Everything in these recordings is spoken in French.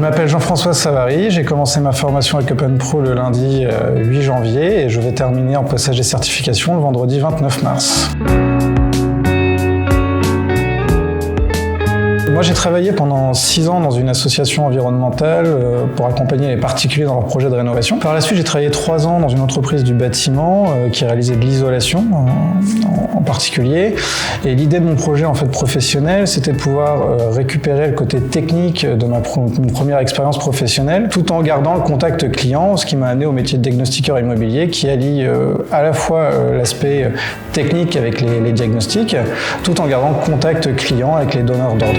m'appelle Jean-François Savary, j'ai commencé ma formation avec OpenPro le lundi 8 janvier et je vais terminer en passage des certifications le vendredi 29 mars. Moi, j'ai travaillé pendant 6 ans dans une association environnementale pour accompagner les particuliers dans leurs projets de rénovation. Par la suite, j'ai travaillé 3 ans dans une entreprise du bâtiment qui réalisait de l'isolation en particulier. Et l'idée de mon projet professionnel, c'était de pouvoir récupérer le côté technique de mon première expérience professionnelle, tout en gardant le contact client, ce qui m'a amené au métier de diagnostiqueur immobilier, qui allie à la fois l'aspect technique avec les diagnostics, tout en gardant le contact client avec les donneurs d'ordre.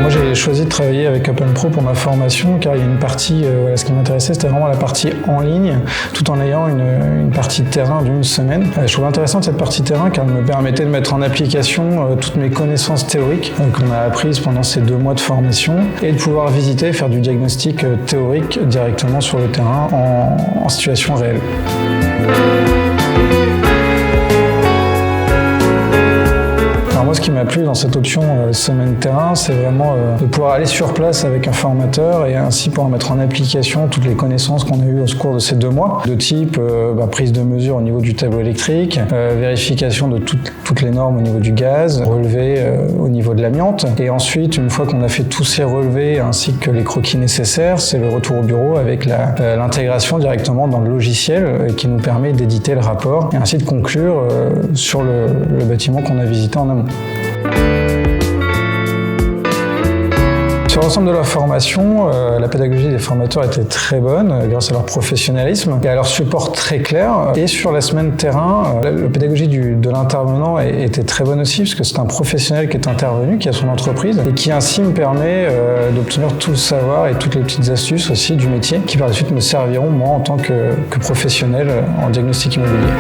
Moi, j'ai choisi de travailler avec OpenPro pour ma formation car il y a une partie, ce qui m'intéressait, c'était vraiment la partie en ligne, tout en ayant une partie de terrain d'1 semaine. Je trouve intéressante cette partie terrain car elle me permettait de mettre en application toutes mes connaissances théoriques qu'on a apprises pendant ces 2 mois de formation et de pouvoir visiter, faire du diagnostic théorique directement sur le terrain en situation réelle. Moi, ce qui m'a plu dans cette option semaine terrain, c'est vraiment de pouvoir aller sur place avec un formateur et ainsi pouvoir mettre en application toutes les connaissances qu'on a eues au cours de ces 2 mois, de type prise de mesure au niveau du tableau électrique, vérification de toutes les normes au niveau du gaz, relevé au niveau de l'amiante. Et ensuite, une fois qu'on a fait tous ces relevés ainsi que les croquis nécessaires, c'est le retour au bureau avec l'intégration directement dans le logiciel qui nous permet d'éditer le rapport et ainsi de conclure sur le bâtiment qu'on a visité en amont. Sur l'ensemble de la formation, la pédagogie des formateurs était très bonne grâce à leur professionnalisme et à leur support très clair. Et sur la semaine terrain, la pédagogie de l'intervenant était très bonne aussi parce que c'est un professionnel qui est intervenu, qui a son entreprise et qui ainsi me permet d'obtenir tout le savoir et toutes les petites astuces aussi du métier qui par la suite me serviront moi en tant que professionnel en diagnostic immobilier.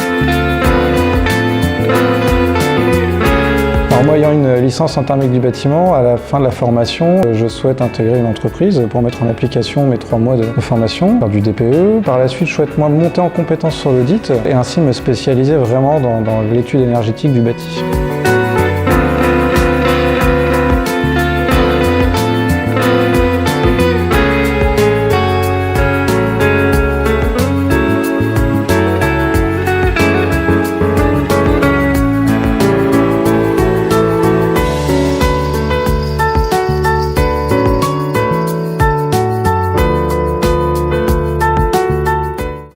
Alors moi, ayant une licence en thermique du bâtiment, à la fin de la formation, je souhaite intégrer une entreprise pour mettre en application mes 3 mois de formation, faire du DPE. Par la suite, je souhaite moi monter en compétence sur l'audit et ainsi me spécialiser vraiment dans l'étude énergétique du bâti.